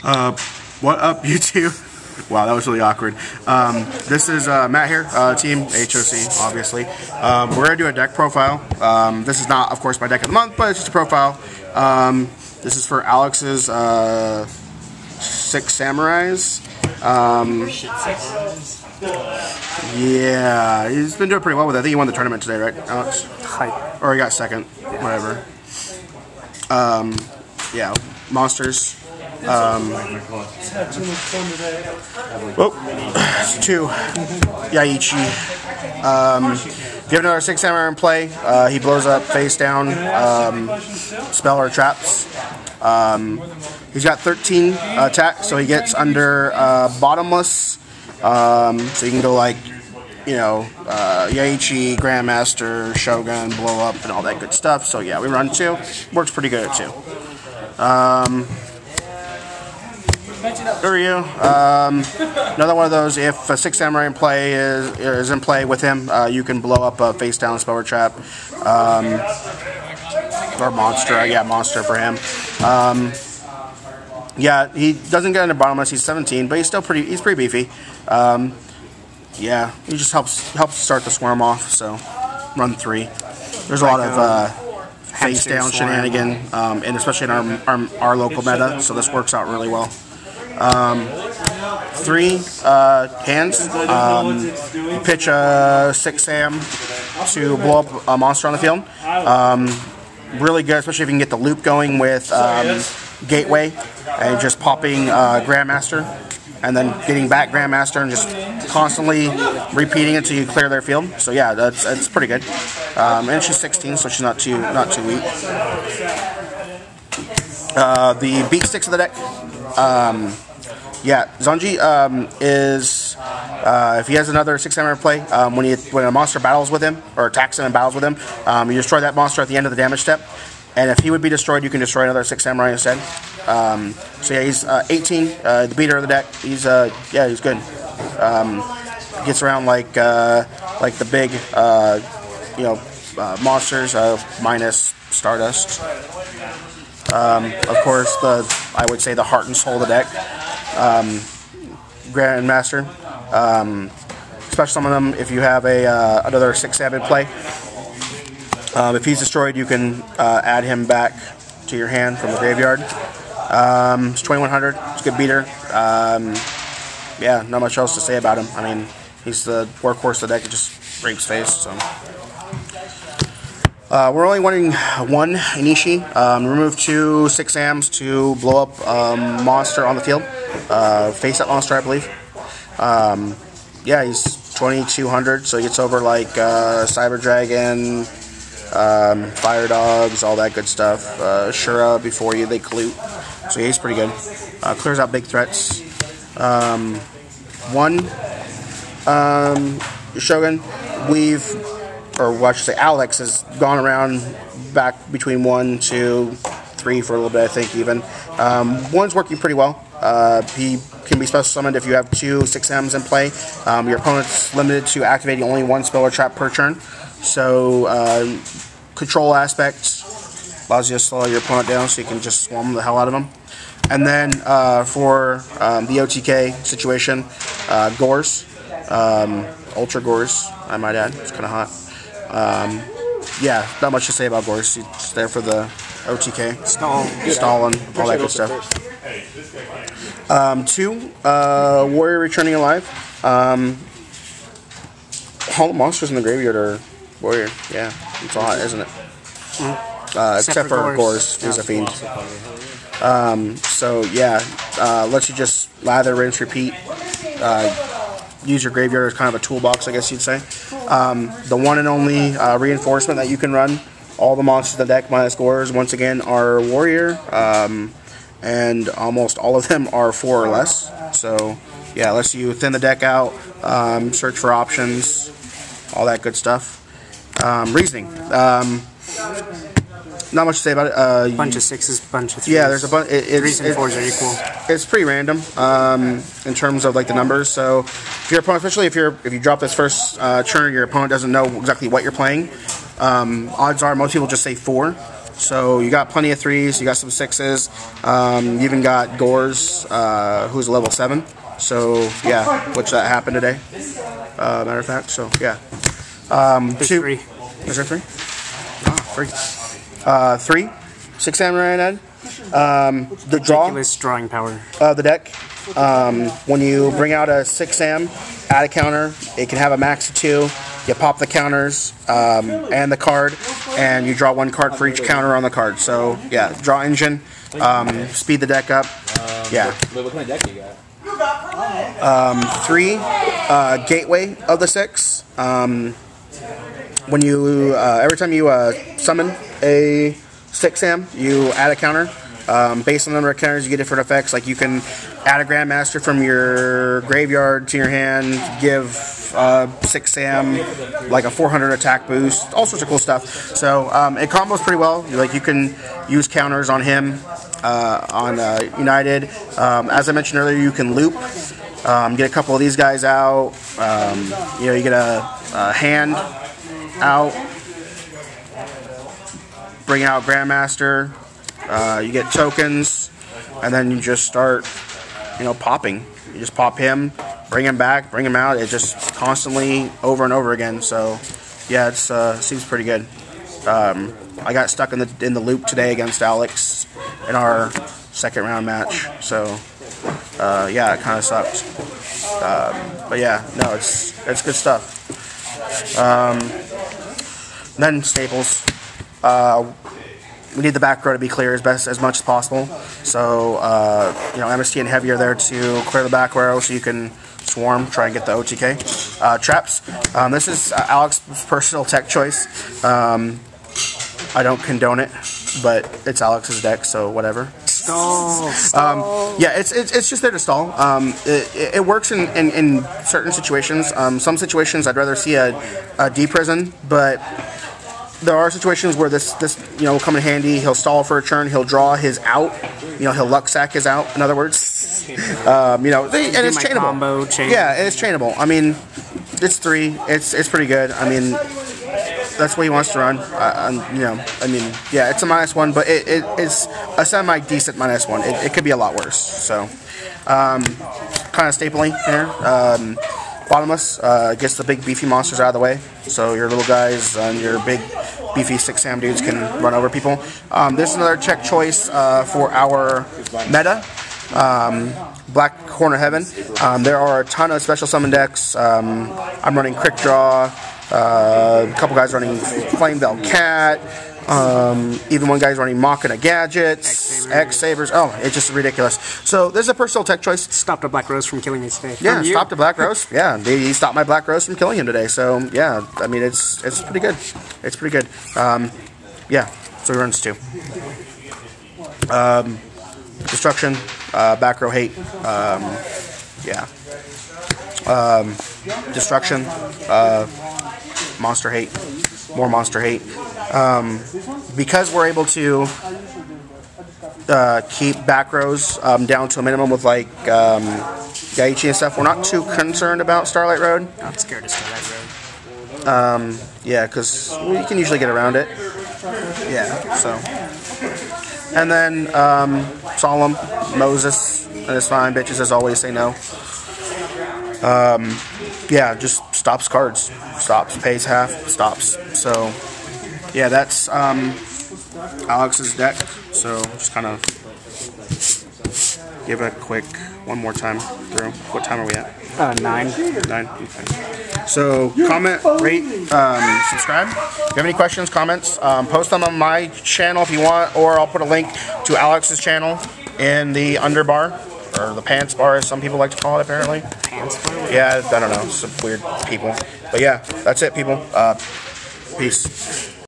What up, YouTube? Wow, that was really awkward. This is Matt here, team HOC, obviously. We're going to do a deck profile. This is not, of course, my deck of the month, but it's just a profile. This is for Alex's 6 Samurais. Yeah, he's been doing pretty well with it. I think he won the tournament today, right, Alex? Hype. Or he got second, whatever. Yeah, monsters. Whoa, 2 Yaichi. If you have another 6 Samurai in play, he blows up face down, spell or traps. He's got 13 attack, so he gets under bottomless. So you can go like, you know, Yaichi, Grandmaster, Shogun, blow up, and all that good stuff. So yeah, we run 2. Works pretty good at 2. Uryu, another one of those. If a 6 Samurai in play is in play with him, you can blow up a face down spell or trap, or monster. Yeah, monster for him. Yeah, he doesn't get into bottomless. He's 17, but he's still pretty. He's pretty beefy. Yeah, he just helps start the swarm off. So run 3. There's a lot of face down shenanigan, and especially in our local meta. So this works out really well. 3 hands. You pitch a 6 Sam to blow up a monster on the field. Really good, especially if you can get the loop going with Gateway and just popping Grandmaster and then getting back Grandmaster and just constantly repeating it until you clear their field. So yeah, that's pretty good. And she's 16, so she's not too weak. The beat sticks of the deck. Yeah, Zonji is if he has another 6 Samurai play, when a monster battles with him or attacks him and battles with him, you destroy that monster at the end of the damage step. And if he would be destroyed, you can destroy another 6 Samurai instead. So yeah, he's 18, the beater of the deck. He's yeah, he's good. Gets around like the big monsters minus Stardust. Of course, I would say the heart and soul of the deck. Grandmaster. Especially some of them, if you have another 6 Sam in play. If he's destroyed, you can add him back to your hand from the graveyard. It's 2100. It's a good beater. Yeah, not much else to say about him. I mean, he's the workhorse of the deck. It just rapes face. So we're only running 1 Inishi. Remove 2 6 Sams to blow up monster on the field. Face up monster, I believe. Yeah, he's 2200, so he gets over like Cyber Dragon, Fire Dogs, all that good stuff. Shura before they clue. So yeah, he's pretty good. Clears out big threats. 1 Shogun. Alex has gone around back between 1, 2, 3 for a little bit, I think even. 1's working pretty well. He can be special summoned if you have 2 6 M's in play. Your opponent's limited to activating only 1 spell or trap per turn. So control aspect allows you to slow your opponent down so you can just swarm the hell out of them. And then for the OTK situation, Gores, Ultra Gores, I might add. It's kind of hot. Yeah, not much to say about Gores. He's there for the OTK, Stalin, all that good stuff. 2 Warrior Returning Alive. All the monsters in the graveyard are Warrior. Yeah, it's hot, isn't it? Except for Gores, who's a fiend. So yeah, lets you just lather, rinse, repeat. Use your graveyard as kind of a toolbox, I guess you'd say. The one and only reinforcement that you can run. All the monsters in the deck minus Gores, once again, are Warrior. And almost all of them are 4 or less. So yeah, lets you thin the deck out, search for options, all that good stuff. Reasoning. Not much to say about it. Bunch of 6s, bunch of 3s. Yeah, there's a bunch. 3s and 4s are equal. It's pretty random in terms of like the numbers. So if your opponent, especially if you drop this first turn, your opponent doesn't know exactly what you're playing. Odds are most people just say 4. So you got plenty of 3s, you got some 6s. You even got Gores, who's a level 7. So yeah, which that happened today. Matter of fact, so yeah. There's 3. Is there 3? Ah, 3. 3. 6 Samurai Ed. The draw. Ridiculous drawing power. The deck. When you bring out a 6 Sam, add a counter. It can have a max of 2. You pop the counters and the card, and you draw 1 card for each counter on the card. So yeah, draw engine. Speed the deck up. Yeah. What kind of deck you got? 3. Gateway of the 6. When you every time you summon a 6 Sam, you add a counter. Based on the number of counters, you get different effects. Like you can add a Grandmaster from your graveyard to your hand, give 6 Sam like a 400 attack boost, all sorts of cool stuff. So it combos pretty well. Like you can use counters on him on United. As I mentioned earlier, you can loop. Get a couple of these guys out. You know, you get a hand out. Bring out Grandmaster. You get tokens, and then you just start, you know, popping. You just pop him, bring him back, bring him out. It just constantly over and over again. So, yeah, it seems pretty good. I got stuck in the loop today against Alex in our 2nd round match. So, yeah, it kind of sucked. But yeah, no, it's good stuff. Then staples. We need the back row to be clear as much as possible. So, you know, MST and Heavy are there to clear the back row so you can swarm, try and get the OTK. Traps. This is Alex's personal tech choice. I don't condone it, but it's Alex's deck, so whatever. Stall. Yeah, it's just there to stall. It works in certain situations. Some situations I'd rather see a D-Prison, but there are situations where this you know will come in handy. He'll stall for a turn. He'll draw his out. You know, he'll luck sack his out. In other words, you know, and it's chainable. Combo, chain. Yeah, and it's chainable. I mean, it's 3. It's pretty good. I mean, that's what he wants to run. You know, I mean, yeah, it's a -1, but it's a semi decent -1. It could be a lot worse. So, kind of stapling here. Bottomless gets the big beefy monsters out of the way, so your little guys and your big beefy 6 Sam dudes can run over people. This is another check choice for our meta, Black Corner Heaven. There are a ton of special summon decks. I'm running Crick Draw, a couple guys running Flame Veil Cat, even one guy's running Machina Gadgets, X-Sabers. Oh, it's just ridiculous. So this is a personal tech choice. Stopped a Black Rose from killing me today. Yeah, stopped a Black Rose. Yeah, he stopped my Black Rose from killing him today. So yeah, I mean it's pretty good. It's pretty good. Yeah, so he runs 2. Destruction, back row hate. Yeah. Destruction, monster hate, more monster hate. Because we're able to keep back rows down to a minimum with like Daiichi and stuff, we're not too concerned about Starlight Road. Not scared of Starlight Road. Yeah, because we can usually get around it. Yeah, so. And then Solemn, Moses, and it's fine, bitches as always say no. Yeah, just stops cards. Stops, pays half, stops. So, yeah, that's Alex's deck. So, just kind of give it a quick one more time through. What time are we at? 9. 9? Okay. So, comment, rate, subscribe. If you have any questions, comments, post them on my channel if you want, or I'll put a link to Alex's channel in the underbar. Or the pants bar, as some people like to call it, apparently. Pants bar? Yeah, I don't know. Some weird people. But yeah, that's it, people. Peace.